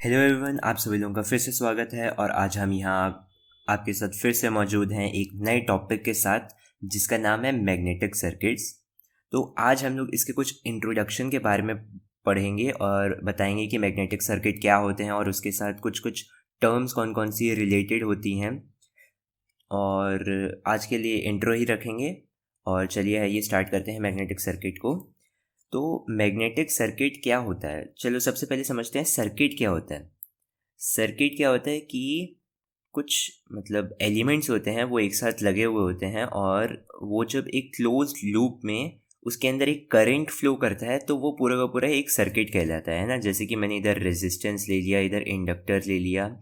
Hello everyone, आप सभी लोगों का फिर से स्वागत है। और आज हम यहाँ आपके साथ फिर से मौजूद हैं एक नए टॉपिक के साथ जिसका नाम है मैग्नेटिक सर्किट्स। तो आज हम लोग इसके कुछ इंट्रोडक्शन के बारे में पढ़ेंगे और बताएंगे कि मैग्नेटिक सर्किट क्या होते हैं और उसके साथ कुछ कुछ टर्म्स कौन कौन सी रिलेटेड होती हैं। और आज के लिए इंट्रो ही रखेंगे और चलिए ये स्टार्ट करते हैं मैग्नेटिक सर्किट को। तो मैग्नेटिक सर्किट क्या होता है, चलो सबसे पहले समझते हैं सर्किट क्या होता है। सर्किट क्या होता है कि कुछ एलिमेंट्स होते हैं वो एक साथ लगे हुए होते हैं और वो जब एक क्लोज लूप में उसके अंदर एक करंट फ्लो करता है तो वो पूरा का पूरा एक सर्किट कहलाता है ना। जैसे कि मैंने इधर रेजिस्टेंस ले लिया, इधर इंडक्टर ले लिया,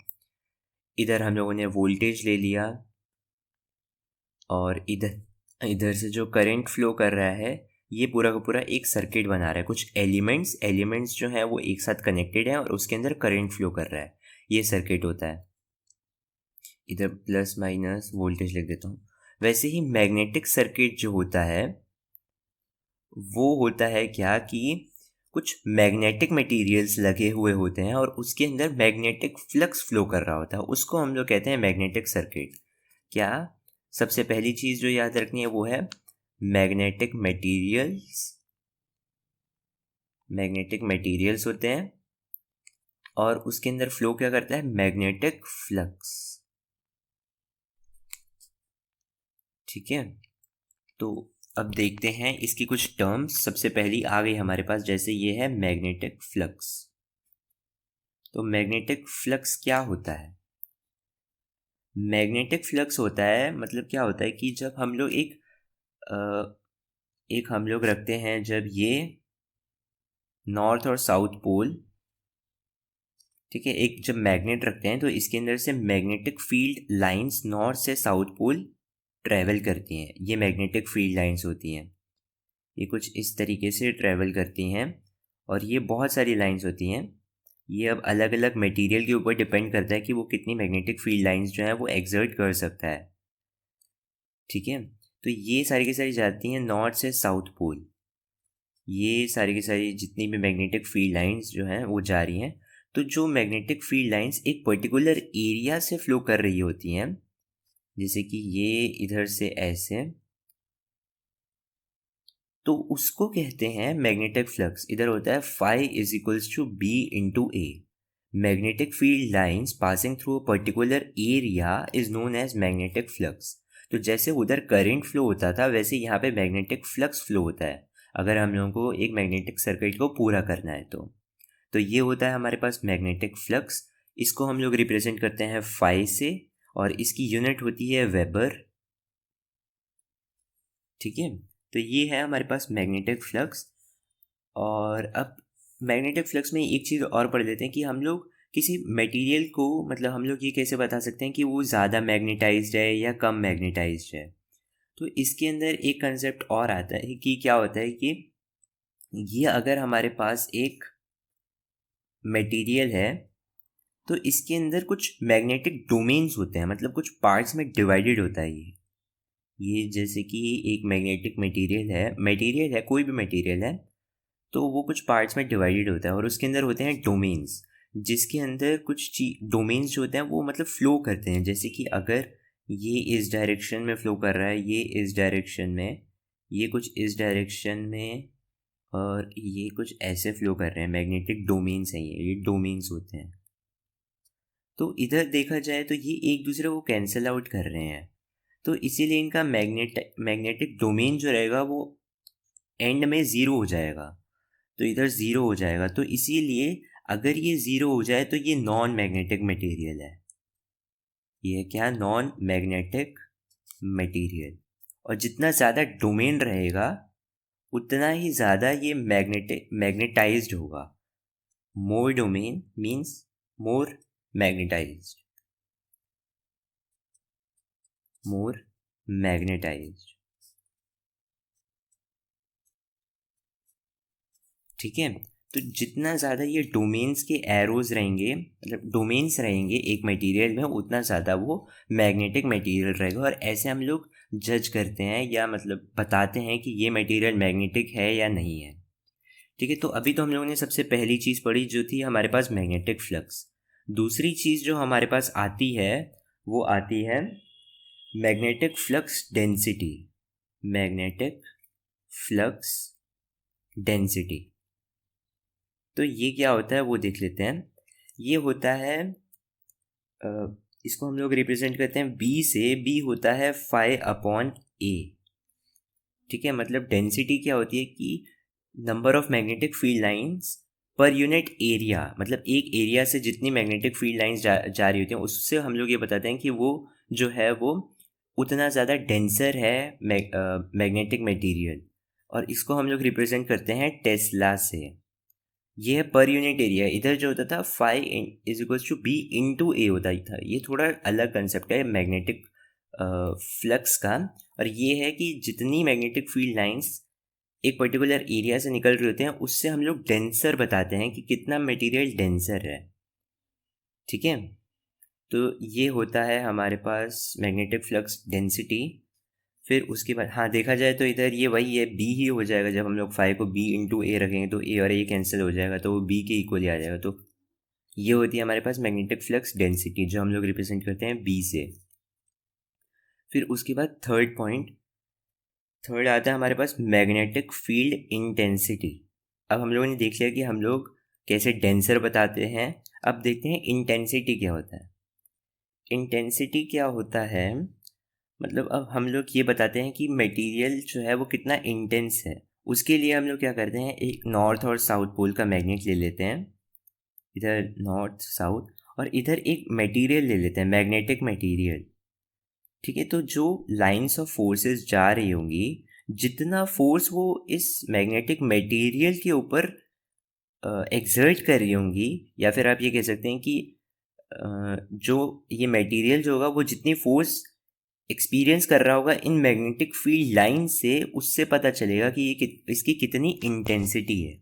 इधर हम लोगों ने वोल्टेज ले लिया और इधर इधर से जो करंट फ्लो कर रहा है ये पूरा का पूरा एक सर्किट बना रहा है। कुछ एलिमेंट्स जो है वो एक साथ कनेक्टेड है और उसके अंदर करंट फ्लो कर रहा है, ये सर्किट होता है। इधर प्लस माइनस वोल्टेज लिख देता हूँ। वैसे ही मैग्नेटिक सर्किट जो होता है वो होता है क्या कि कुछ मैग्नेटिक मटेरियल्स लगे हुए होते हैं और उसके अंदर मैग्नेटिक फ्लक्स फ्लो कर रहा होता है, उसको हम लोग कहते हैं मैग्नेटिक सर्किट। क्या सबसे पहली चीज़ जो याद रखनी है वो है मैग्नेटिक मटेरियल्स होते हैं और उसके अंदर फ्लो क्या करता है, मैग्नेटिक फ्लक्स। ठीक है, तो अब देखते हैं इसकी कुछ टर्म्स। सबसे पहली आ गई हमारे पास, जैसे ये है मैग्नेटिक फ्लक्स। तो मैग्नेटिक फ्लक्स क्या होता है? मैग्नेटिक फ्लक्स होता है क्या होता है कि जब हम लोग एक हम लोग रखते हैं, जब ये नॉर्थ और साउथ पोल, ठीक है, एक जब मैग्नेट रखते हैं तो इसके अंदर से मैग्नेटिक फील्ड लाइंस नॉर्थ से साउथ पोल ट्रैवल करती हैं। ये मैग्नेटिक फील्ड लाइंस होती हैं, ये कुछ इस तरीके से ट्रैवल करती हैं और ये बहुत सारी लाइंस होती हैं। ये अब अलग अलग मटेरियल के ऊपर डिपेंड करता है कि वो कितनी मैग्नेटिक फील्ड लाइंस जो है वो एग्जर्ट कर सकता है। ठीक है, तो ये सारी की सारी जाती हैं नॉर्थ से साउथ पोल। ये सारी की सारी जितनी भी मैग्नेटिक फील्ड लाइंस जो हैं वो जा रही हैं। तो जो मैग्नेटिक फील्ड लाइंस एक पर्टिकुलर एरिया से फ्लो कर रही होती हैं, जैसे कि ये इधर से ऐसे, तो उसको कहते हैं मैग्नेटिक फ्लक्स। इधर होता है phi is equals to B into A. Magnetic field lines passing through a particular area is known as magnetic flux. तो जैसे उधर करंट फ्लो होता था वैसे यहाँ पे मैग्नेटिक फ्लक्स फ्लो होता है, अगर हम लोगों को एक मैग्नेटिक सर्किट को पूरा करना है तो ये होता है हमारे पास मैग्नेटिक फ्लक्स। इसको हम लोग रिप्रेजेंट करते हैं फाई से और इसकी यूनिट होती है वेबर। ठीक है, तो ये है हमारे पास मैग्नेटिक फ्लक्स। और अब मैग्नेटिक फ्लक्स में एक चीज़ और पढ़ लेते हैं कि हम लोग किसी मटेरियल को हम लोग ये कैसे बता सकते हैं कि वो ज़्यादा मैग्नेटाइज्ड है या कम मैग्नेटाइज्ड है। तो इसके अंदर एक कंसेप्ट और आता है कि क्या होता है कि ये अगर हमारे पास एक मटेरियल है तो इसके अंदर कुछ मैग्नेटिक डोमेन्स होते हैं, कुछ पार्ट्स में डिवाइडेड होता है ये जैसे कि एक मैग्नेटिक मटेरियल है, कोई भी मटेरियल है तो वो कुछ पार्ट्स में डिवाइडेड होता है और उसके अंदर होते हैं डोमेन्स, जिसके अंदर कुछ डोमेन्स जो होते हैं वो फ्लो करते हैं। जैसे कि अगर ये इस डायरेक्शन में फ्लो कर रहा है, ये इस डायरेक्शन में, ये कुछ इस डायरेक्शन में और ये कुछ ऐसे फ्लो कर रहे हैं, मैग्नेटिक डोमेन्स हैं ये डोमेन्स होते हैं। तो इधर देखा जाए तो ये एक दूसरे को कैंसिल आउट कर रहे हैं, तो इसीलिए इनका मैग्नेटिक डोमेन जो रहेगा वो एंड में ज़ीरो हो जाएगा। तो इधर ज़ीरो हो जाएगा, तो इसीलिए अगर ये ज़ीरो हो जाए तो ये नॉन मैग्नेटिक मटेरियल है। ये क्या, नॉन मैग्नेटिक मटेरियल। और जितना ज़्यादा डोमेन रहेगा उतना ही ज़्यादा ये मैग्नेटाइज्ड होगा। मोर डोमेन मीन्स मोर मैग्नेटाइज्ड, मोर मैग्नेटाइज्ड। ठीक है, तो जितना ज़्यादा ये डोमेन्स के एरोज रहेंगे, डोमेन्स रहेंगे एक मटेरियल में, उतना ज़्यादा वो मैग्नेटिक मटेरियल रहेगा। और ऐसे हम लोग जज करते हैं या बताते हैं कि ये मटेरियल मैग्नेटिक है या नहीं है। ठीक है, तो अभी तो हम लोगों ने सबसे पहली चीज़ पढ़ी जो थी हमारे पास मैग्नेटिक फ्लक्स। दूसरी चीज़ जो हमारे पास आती है वो आती है magnetic flux density. Magnetic flux density, तो ये क्या होता है वो देख लेते हैं। ये होता है अ, इसको हम लोग रिप्रेजेंट करते हैं बी से। बी होता है फाई अपॉन ए। ठीक है, मतलब डेंसिटी क्या होती है कि number of magnetic field lines per unit area, मतलब एक एरिया से जितनी मैग्नेटिक फील्ड लाइंस जा रही होती हैं उससे हम लोग ये बताते हैं कि वो जो है वो उतना ज़्यादा डेंसर है मैग्नेटिक मटेरियल। और इसको हम लोग रिप्रेजेंट करते हैं टेस्ला से। ये है पर यूनिट एरिया। इधर जो होता था phi is equals to B into A होता ही था। ये थोड़ा अलग कंसेप्ट है मैग्नेटिक फ्लक्स का। और ये है कि जितनी मैग्नेटिक फील्ड लाइंस एक पर्टिकुलर एरिया से निकल रहे होते हैं उससे हम लोग डेंसर बताते हैं कि कितना मटेरियल डेंसर है। ठीक है, तो ये होता है हमारे पास मैग्नेटिक फ्लक्स डेंसिटी। फिर उसके बाद हाँ देखा जाए तो इधर ये वही है, बी ही हो जाएगा। जब हम लोग फाइव को बी इंटू ए रखेंगे तो ए और ए कैंसिल हो जाएगा, तो वो बी के इक्वल आ जाएगा। तो ये होती है हमारे पास मैग्नेटिक फ्लक्स डेंसिटी जो हम लोग रिप्रेजेंट करते हैं बी से। फिर उसके बाद थर्ड आता है हमारे पास मैग्नेटिक फील्ड इंटेंसिटी। अब हम लोगों ने देख लिया कि हम लोग कैसे डेंसर बताते हैं। अब देखते हैं इंटेंसिटी क्या होता है। इंटेंसिटी क्या होता है, मतलब अब हम लोग ये बताते हैं कि मटेरियल जो है वो कितना इंटेंस है। उसके लिए हम लोग क्या करते हैं, एक नॉर्थ और साउथ पोल का मैग्नेट ले लेते हैं, इधर नॉर्थ साउथ, और इधर एक मटेरियल ले लेते हैं, मैग्नेटिक मटेरियल। ठीक है, तो जो लाइंस ऑफ फोर्सेस जा रही होंगी, जितना फोर्स वो इस मैग्नेटिक मटेरियल के ऊपर एक्सर्ट कर रही होंगी, या फिर आप ये कह सकते हैं कि जो ये मटेरियल जो होगा वो जितनी फोर्स एक्सपीरियंस कर रहा होगा इन मैग्नेटिक फील्ड लाइन से, उससे पता चलेगा कि ये इसकी कितनी इंटेंसिटी है।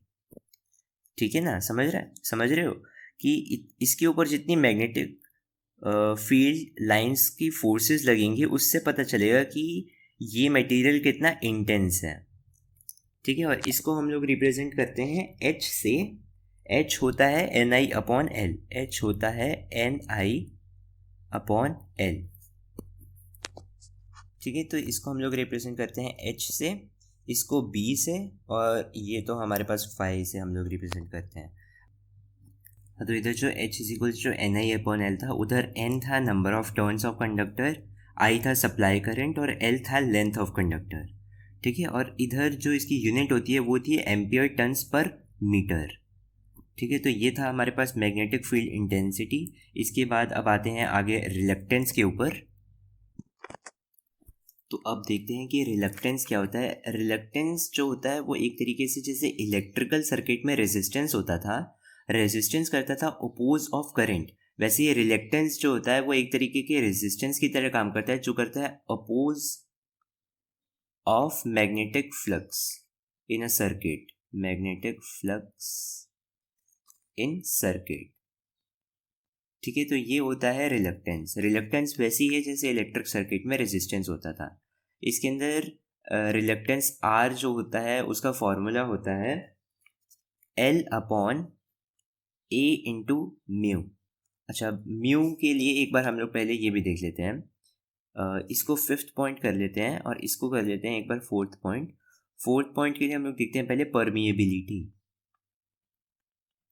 ठीक है ना, समझ रहे हो कि इसके ऊपर जितनी मैग्नेटिक फील्ड लाइंस की फोर्सेस लगेंगी उससे पता चलेगा कि ये मटेरियल कितना इंटेंस है। ठीक है, और इसको हम लोग रिप्रेजेंट करते हैं एच से। एच होता है N I upon L. H होता है एन आई अपॉन एल। ठीक है, तो इसको हम लोग रिप्रेजेंट करते हैं एच से, इसको बी से, और ये तो हमारे पास फाई से हम लोग रिप्रेजेंट करते हैं। तो इधर जो एच इज इक्वल जो एन आई अपॉन एल था, उधर एन था number of turns of conductor, I था सप्लाई करंट, और एल था लेंथ ऑफ कंडक्टर। ठीक है, और इधर जो इसकी यूनिट होती है वो थी एम्पियर टन्स पर मीटर। ठीक है, तो ये था हमारे पास मैग्नेटिक फील्ड इंटेंसिटी। इसके बाद अब आते हैं आगे रिलक्टेंस के ऊपर। तो अब देखते हैं कि रिलक्टेंस क्या होता है। रिलक्टेंस जो होता है वो एक तरीके से जैसे इलेक्ट्रिकल सर्किट में रेजिस्टेंस होता था, रेजिस्टेंस करता था अपोज ऑफ करंट, वैसे ये रिलक्टेंस जो होता है वो एक तरीके के रेजिस्टेंस की तरह काम करता है, जो करता है oppose of magnetic flux in a circuit. Magnetic flux in circuit. ठीक है, तो ये होता है रिलक्टेंस। रिलक्टेंस वैसी है जैसे इलेक्ट्रिक सर्किट में रेजिस्टेंस होता था। इसके अंदर रिलक्टेंस आर जो होता है उसका फॉर्मूला होता है एल अपॉन ए इंटू म्यू। अच्छा, म्यू के लिए एक बार हम लोग पहले ये भी देख लेते हैं। इसको फिफ्थ पॉइंट कर लेते हैं और इसको कर लेते हैं एक बार फोर्थ पॉइंट। फोर्थ पॉइंट के लिए हम लोग देखते हैं पहले परमिएबिलिटी।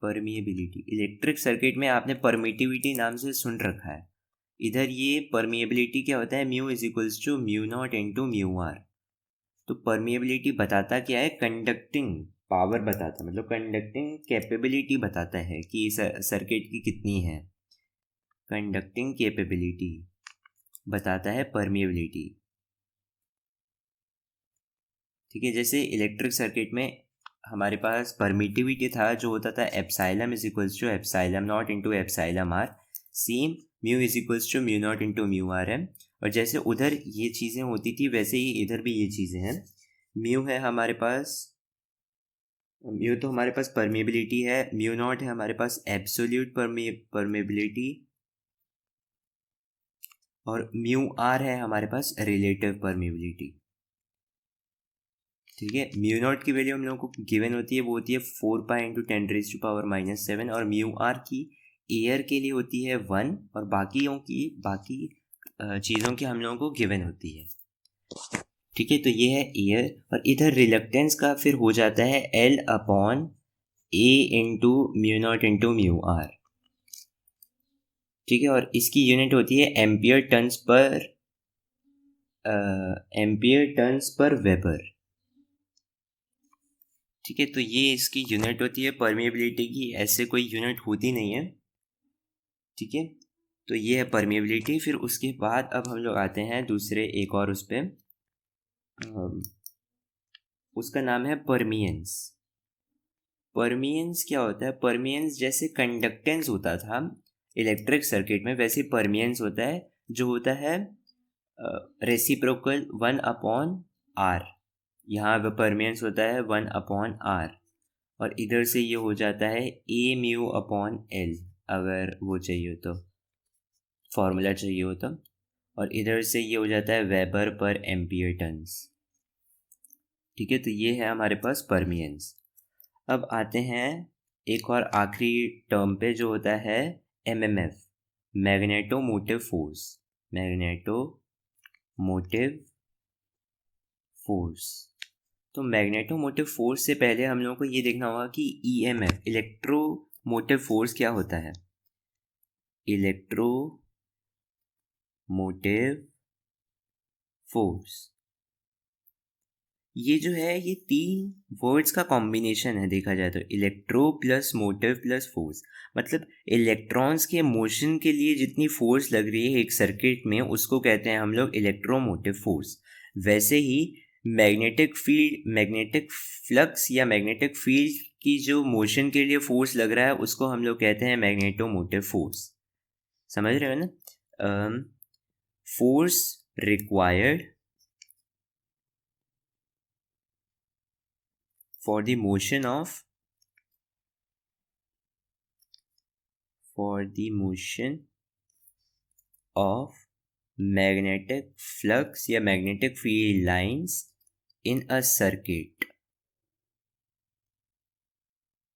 परमिएबिलिटी इलेक्ट्रिक सर्किट में आपने परमिटिविटी नाम से सुन रखा है। इधर ये परमिएबिलिटी क्या होता है, mu is equals to mu naught into mu R. तो परमिएबिलिटी बताता क्या है, कंडक्टिंग पावर बताता, मतलब कंडक्टिंग कैपेबिलिटी बताता है कि सर्किट की कितनी है। कंडक्टिंग कैपेबिलिटी बताता है परमिएबिलिटी। ठीक है, जैसे इलेक्ट्रिक सर्किट में हमारे पास परमिटिविटी था जो होता था epsilon is equals to epsilon naught into epsilon R. Same mu is equals to mu naught into mu R है। और जैसे उधर ये चीज़ें होती थी वैसे ही इधर भी ये चीज़ें हैं। म्यू है हमारे पास, म्यू तो हमारे पास परमिएबिलिटी है, म्यू नॉट है हमारे पास एब्सोल्यूट परमिएबिलिटी, और म्यू आर है हमारे पास रिलेटिव परमिएबिलिटी। ठीक है, म्यू नॉट की वैल्यू हम लोगों को गिवन होती है, वो होती है 4 pi into 10 raise to power -7, और म्यू आर की एयर के लिए होती है 1 और बाकी चीज़ों की हम लोगों को गिवन होती है। ठीक है, तो ये है एयर, और इधर रिलक्टेंस का फिर हो जाता है L/A into mu naught into mu R. ठीक है, और इसकी यूनिट होती है एम्पियर टन्स पर वेबर। ठीक है, तो ये इसकी यूनिट होती है परमिएबिलिटी की, ऐसे कोई यूनिट होती नहीं है। ठीक है, तो ये है परमिएबिलिटी। फिर उसके बाद अब हम लोग आते हैं दूसरे एक और उस पर, उसका नाम है परमियंस। परमियंस क्या होता है? परमियंस जैसे कंडक्टेंस होता था इलेक्ट्रिक सर्किट में, वैसे परमियंस होता है, जो होता है रेसिप्रोकल 1/R। यहाँ पे परमियंस होता है 1/R, और इधर से ये हो जाता है A/μ/L, अगर वो चाहिए तो, फॉर्मूला चाहिए हो तो, और इधर से ये हो जाता है वेबर पर एम्पियर टन्स। ठीक है, तो ये है हमारे पास परमियंस। अब आते हैं एक और आखिरी टर्म पे, जो होता है MMF, magnetomotive force. Magnetomotive force. तो मैग्नेटोमोटिव फोर्स से पहले हम लोगों को ये देखना होगा कि EMF, इलेक्ट्रोमोटिव फोर्स, क्या होता है। इलेक्ट्रोमोटिव फोर्स, ये जो है ये 3 वर्ड्स का कॉम्बिनेशन है देखा जाए तो, electro plus motive plus force. मतलब इलेक्ट्रॉन्स के मोशन के लिए जितनी फोर्स लग रही है एक सर्किट में, उसको कहते हैं हम लोग इलेक्ट्रोमोटिव फोर्स। वैसे ही मैग्नेटिक फ्लक्स या मैग्नेटिक फील्ड की जो मोशन के लिए फोर्स लग रहा है, उसको हम लोग कहते हैं मैग्नेटोमोटिव फोर्स। समझ रहे हो ना? Force required for the motion of magnetic flux या magnetic field lines in a circuit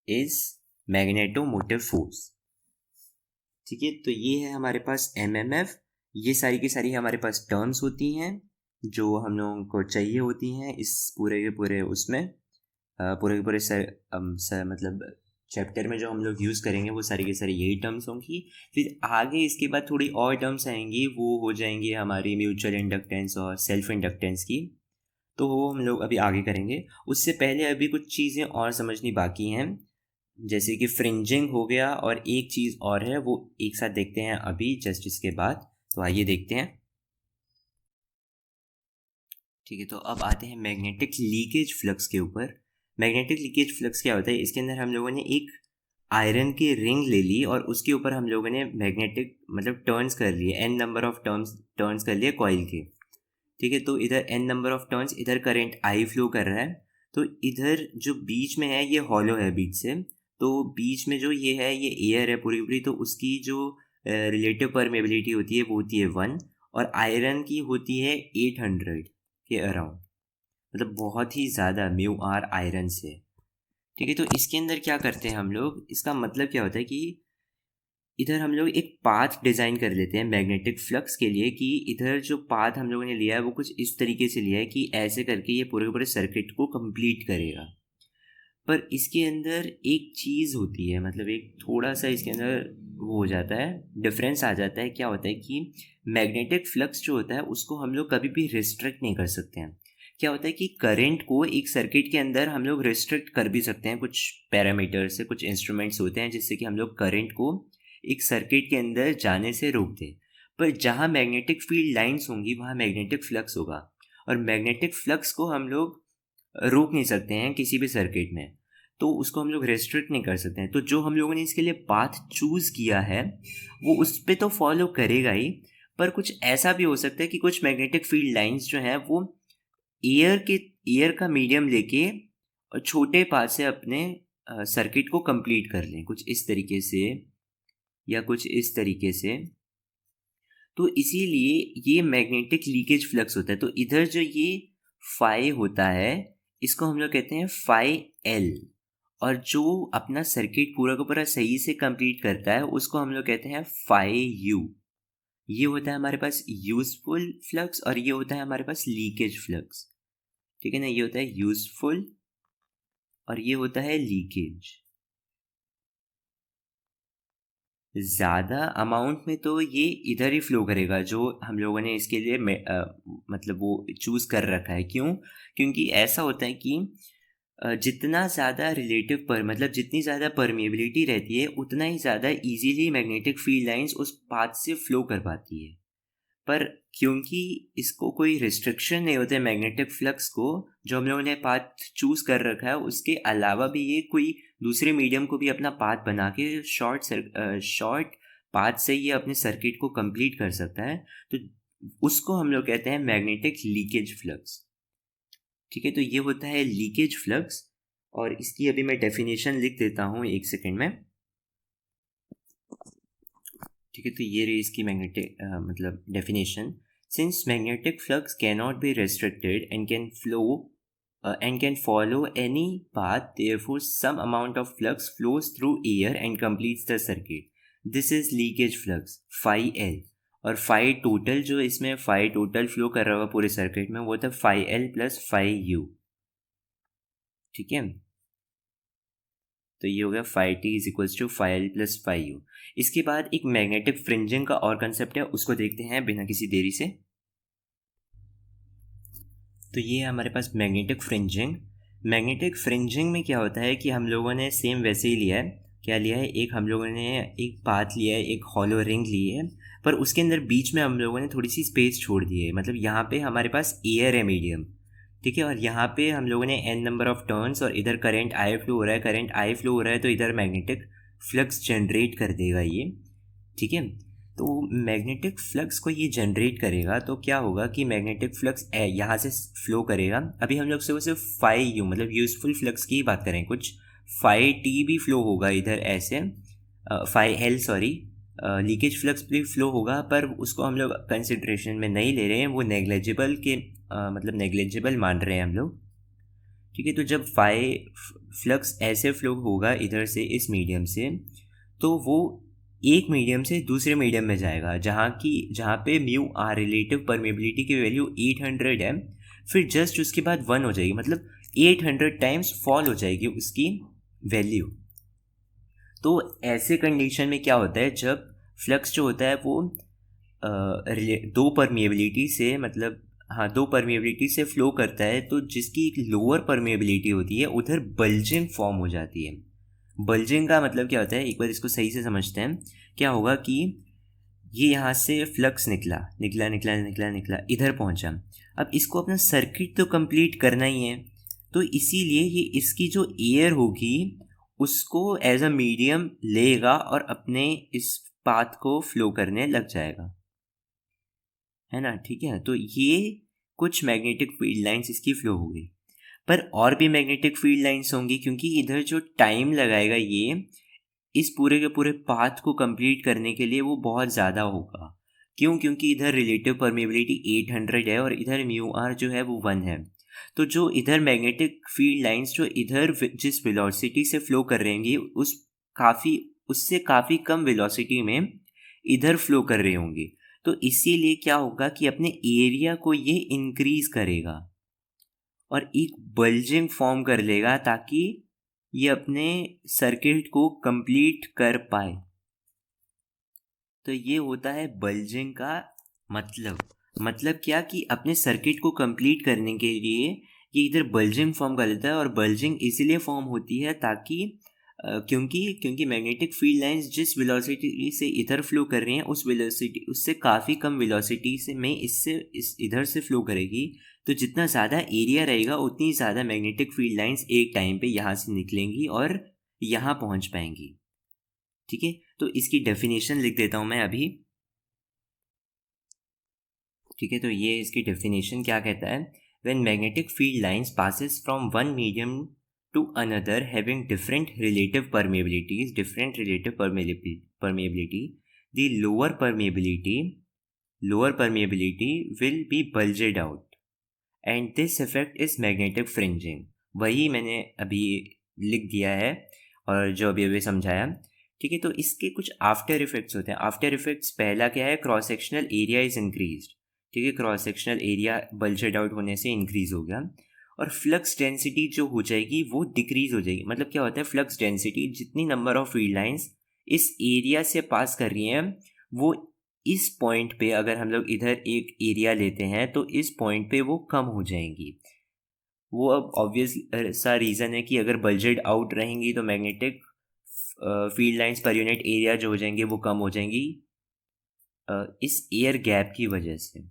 is magnetomotive force। ठीक है, तो ये है हमारे पास MMF। ये सारी की सारी हमारे पास टर्म्स होती हैं जो हम लोगों को चाहिए होती हैं इस पूरे के पूरे उसमें, पूरे के पूरे मतलब चैप्टर में जो हम लोग यूज़ करेंगे वो सारी की सारी यही टर्म्स होंगी। फिर आगे इसके बाद थोड़ी और टर्म्स आएंगी, वो हो जाएंगी हमारी म्यूचुअल इंडक्टेंस और सेल्फ इंडक्टेंस की, तो वो हम लोग अभी आगे करेंगे। उससे पहले अभी कुछ चीज़ें और समझनी बाकी हैं, जैसे कि फ्रिंजिंग हो गया, और एक चीज़ और है, वो एक साथ देखते हैं अभी जस्ट इसके बाद। तो आइए देखते हैं। ठीक है, तो अब आते हैं मैग्नेटिक लीकेज फ्लक्स के ऊपर। मैग्नेटिक लीकेज फ्लक्स क्या होता है? इसके अंदर हम लोगों ने एक आयरन की रिंग ले ली और उसके ऊपर हम लोगों ने मैग्नेटिक मतलब टर्न्स कर लिए, n नंबर ऑफ टर्न्स कर लिए कॉइल के। ठीक है, तो इधर n नंबर ऑफ टर्न्स, इधर करंट I फ्लो कर रहा है, तो इधर जो बीच में है ये हॉलो है बीच से, तो बीच में जो ये है ये एयर है पूरी पूरी, तो उसकी जो रिलेटिव परमेबिलिटी होती है वो होती है 1, और आयरन की होती है 800 के अराउंड, मतलब बहुत ही ज़्यादा म्यू आर आयरन से। ठीक है, तो इसके अंदर क्या करते हैं हम लोग, इसका मतलब क्या होता है कि इधर हम लोग एक पाथ डिज़ाइन कर लेते हैं मैग्नेटिक फ्लक्स के लिए, कि इधर जो पाथ हम लोगों ने लिया है वो कुछ इस तरीके से लिया है कि ऐसे करके ये पूरे पूरे सर्किट को कंप्लीट करेगा। पर इसके अंदर एक चीज़ होती है, मतलब एक थोड़ा सा इसके अंदर वो हो जाता है, डिफरेंस आ जाता है। क्या होता है कि मैग्नेटिक फ्लक्स जो होता है उसको हम लोग कभी भी रिस्ट्रिक्ट नहीं कर सकते हैं। क्या होता है कि करंट को एक सर्किट के अंदर हम लोग रिस्ट्रिक्ट कर भी सकते हैं, कुछ पैरामीटर से, कुछ इंस्ट्रूमेंट्स होते हैं जिससे कि हम लोग करंट को एक सर्किट के अंदर जाने से रोक दें। पर जहाँ मैग्नेटिक फील्ड लाइंस होंगी वहाँ मैग्नेटिक फ्लक्स होगा, और मैग्नेटिक फ्लक्स को हम लोग रोक नहीं सकते हैं किसी भी सर्किट में, तो उसको हम लोग रेस्ट्रिक्ट नहीं कर सकते हैं। तो जो हम लोगों ने इसके लिए पाथ चूज़ किया है वो उस पर तो फॉलो करेगा ही, पर कुछ ऐसा भी हो सकता है कि कुछ मैग्नेटिक फील्ड लाइंस जो हैं वो एयर का मीडियम लेके और छोटे पाथ से अपने सर्किट को कंप्लीट कर लें, कुछ इस तरीके से या कुछ इस तरीके से। तो इसीलिए ये मैग्नेटिक लीकेज फ्लक्स होता है। तो इधर जो ये फाई होता है इसको हम लोग कहते हैं फाई एल, और जो अपना सर्किट पूरा का पूरा सही से कंप्लीट करता है उसको हम लोग कहते हैं फाई यू। ये होता है हमारे पास यूजफुल फ्लक्स और ये होता है हमारे पास लीकेज फ्लक्स। ठीक है ना, ये होता है यूजफुल और ये होता है लीकेज। ज़्यादा अमाउंट में तो ये इधर ही फ्लो करेगा जो हम लोगों ने इसके लिए मतलब वो चूज़ कर रखा है। क्यों? क्योंकि ऐसा होता है कि जितना ज़्यादा रिलेटिव पर मतलब जितनी ज़्यादा परमिएबिलिटी रहती है उतना ही ज़्यादा इजीली मैग्नेटिक फील्ड लाइंस उस पाथ से फ्लो कर पाती है। पर क्योंकि इसको कोई रिस्ट्रिक्शन नहीं होते मैग्नेटिक फ्लक्स को, जो हम लोगों ने पाथ चूज़ कर रखा है उसके अलावा भी ये कोई दूसरे मीडियम को भी अपना पाथ बना के शॉर्ट पाथ से ये अपने सर्किट को कंप्लीट कर सकता है। तो उसको हम लोग कहते हैं मैग्नेटिक लीकेज फ्लक्स। ठीक है, तो ये होता है लीकेज फ्लक्स और इसकी अभी मैं डेफिनेशन लिख देता हूँ एक सेकेंड में। ठीक है, तो ये रही इसकी मैग्नेटिक मतलब definition. Since magnetic flux can not be restricted and can flow and can follow any path, therefore some amount of flux flows through air and completes the circuit. This is leakage flux phi L। और phi total जो इसमें phi total flow कर रहा होगा पूरे circuit में वो था phi L plus phi U। ठीक है, तो ये हो गया phi t is equals to phi L plus phi U। इसके बाद एक मैग्नेटिक फ्रिंजिंग का और कंसेप्ट है, उसको देखते हैं बिना किसी देरी से। तो ये है हमारे पास मैग्नेटिक फ्रिंजिंग। मैग्नेटिक फ्रिंजिंग में क्या होता है कि हम लोगों ने सेम वैसे ही लिया है। क्या लिया है? एक हम लोगों ने एक पाथ लिया है, एक हॉलो रिंग ली है, पर उसके अंदर बीच में हम लोगों ने थोड़ी सी स्पेस छोड़ दी है। मतलब यहाँ पे हमारे पास एयर है मीडियम, ठीक है, और यहाँ पे हम लोगों ने n नंबर ऑफ टर्न्स और इधर करंट आई फ्लो हो रहा है, करंट आई फ्लो हो रहा है, तो इधर मैग्नेटिक फ्लक्स जनरेट कर देगा ये। ठीक है, तो मैग्नेटिक फ्लक्स को ये जनरेट करेगा तो क्या होगा कि मैग्नेटिक फ्लक्स यहाँ से फ्लो करेगा। अभी हम लोग सिर्फ फाई यू मतलब यूजफुल फ्लक्स की ही बात करें, कुछ फाई टी भी फ्लो होगा इधर ऐसे, phi L sorry, leakage flux भी फ्लो होगा, पर उसको हम लोग कंसिड्रेशन में नहीं ले रहे हैं, वो नेग्लेजिबल के मतलब नेग्लेजिबल मान रहे हैं हम लोग। ठीक है, तो जब फाई फ्लक्स ऐसे फ्लो होगा इधर से इस मीडियम से, तो वो एक मीडियम से दूसरे मीडियम में जाएगा जहाँ पे म्यू आर रिलेटिव परमेबिलिटी की वैल्यू 800 है, फिर जस्ट उसके बाद 1 हो जाएगी, मतलब 800 टाइम्स फॉल हो जाएगी उसकी वैल्यू। तो ऐसे कंडीशन में क्या होता है, जब फ्लक्स जो होता है वो दो परमिएबिलिटी से मतलब हाँ दो परमिएबिलिटी से फ्लो करता है, तो जिसकी एक लोअर परमिएबिलिटी होती है उधर बल्जिंग फॉर्म हो जाती है। बल्जिंग का मतलब क्या होता है, एक बार इसको सही से समझते हैं। क्या होगा कि ये यहाँ से फ्लक्स निकला निकला निकला निकला निकला इधर पहुँचा, अब इसको अपना सर्किट तो कंप्लीट करना ही है, तो इसीलिए ये इसकी जो एयर होगी उसको एज अ मीडियम लेगा और अपने इस पाथ को फ्लो करने लग जाएगा, है ना। ठीक है, तो ये कुछ मैग्नेटिक फील्ड लाइंस इसकी फ्लो हो गई, पर और भी मैग्नेटिक फील्ड लाइंस होंगी क्योंकि इधर जो टाइम लगाएगा ये इस पूरे के पूरे पाथ को कंप्लीट करने के लिए वो बहुत ज़्यादा होगा। क्यों? क्योंकि इधर रिलेटिव परमेबिलिटी 800 है और इधर म्यू आर जो है वो 1 है। तो जो इधर मैग्नेटिक फील्ड लाइंस जो इधर जिस वेलोसिटी से फ्लो कर रहेंगी उससे काफ़ी कम वेलोसिटी में इधर फ्लो कर रहे होंगे, तो इसीलिए क्या होगा कि अपने एरिया को ये इंक्रीज करेगा और एक बल्जिंग फॉर्म कर लेगा ताकि ये अपने सर्किट को कंप्लीट कर पाए। तो ये होता है बल्जिंग का मतलब क्या कि अपने सर्किट को कंप्लीट करने के लिए ये इधर बल्जिंग फॉर्म कर लेता है, और बल्जिंग इसीलिए फॉर्म होती है ताकि क्योंकि मैग्नेटिक फील्ड लाइंस जिस वेलोसिटी से इधर फ्लो कर रही हैं उस वेलोसिटी उससे काफ़ी कम वेलोसिटी से में इस इधर से फ्लो करेगी, तो जितना ज़्यादा एरिया रहेगा उतनी ज़्यादा मैग्नेटिक फील्ड लाइंस एक टाइम पे यहाँ से निकलेंगी और यहाँ पहुँच पाएंगी। ठीक है, तो इसकी डेफिनेशन लिख देता हूँ मैं अभी। ठीक है, तो ये इसकी डेफिनेशन क्या कहता है, when magnetic field lines passes from one medium to another having different relative permeabilities, the lower permeability will be bulged out, and this effect is magnetic fringing। वही मैंने अभी लिख दिया है और जो अभी अभी समझाया, ठीक है। तो इसके कुछ आफ्टर इफेक्ट्स होते हैं। आफ्टर इफेक्ट्स पहला क्या है, cross sectional area is increase, ठीक है। क्रॉस सेक्शनल एरिया बल्जेड आउट होने से इंक्रीज हो गया। और फ्लक्स डेंसिटी जो हो जाएगी वो डिक्रीज हो जाएगी। मतलब क्या होता है, फ्लक्स डेंसिटी जितनी नंबर ऑफ फील्ड लाइंस इस एरिया से पास कर रही हैं, वो इस पॉइंट पे, अगर हम लोग इधर एक एरिया लेते हैं तो इस पॉइंट पे वो कम हो जाएंगी। वो अब ऑब्वियस सा रीज़न है कि अगर बल्जेड आउट रहेंगी तो magnetic field lines per unit area जो हो जाएंगे वो कम हो जाएंगी इस एयर गैप की वजह से,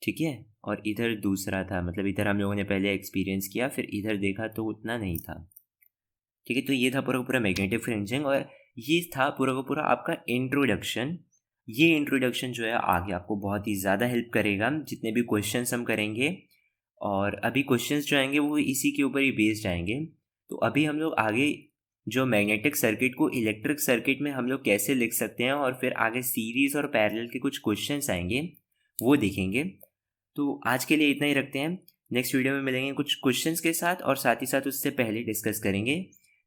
ठीक है। और इधर दूसरा था, मतलब इधर हम लोगों ने पहले एक्सपीरियंस किया, फिर इधर देखा तो उतना नहीं था, ठीक है। तो ये था पूरा का पूरा मैग्नेटिक फ्रिंजिंग, और ये था पूरा का पूरा आपका इंट्रोडक्शन। ये इंट्रोडक्शन जो है आगे आपको बहुत ही ज़्यादा हेल्प करेगा जितने भी क्वेश्चंस हम करेंगे। और अभी क्वेश्चंस जो आएंगे वो इसी के ऊपर ही बेस्ड आएंगे। तो अभी हम लोग आगे जो मैग्नेटिक सर्किट को इलेक्ट्रिक सर्किट में हम लोग कैसे लिख सकते हैं, और फिर आगे सीरीज और पैरेलल के कुछ क्वेश्चंस आएंगे वो देखेंगे। तो आज के लिए इतना ही रखते हैं। नेक्स्ट वीडियो में मिलेंगे कुछ क्वेश्चंस के साथ, और साथ ही साथ उससे पहले डिस्कस करेंगे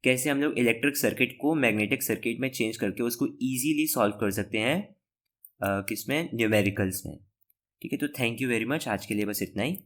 कैसे हम लोग इलेक्ट्रिक सर्किट को मैग्नेटिक सर्किट में चेंज करके उसको ईजीली सॉल्व कर सकते हैं किसमें, न्यूमेरिकल्स में, ठीक है। तो थैंक यू वेरी मच, आज के लिए बस इतना ही।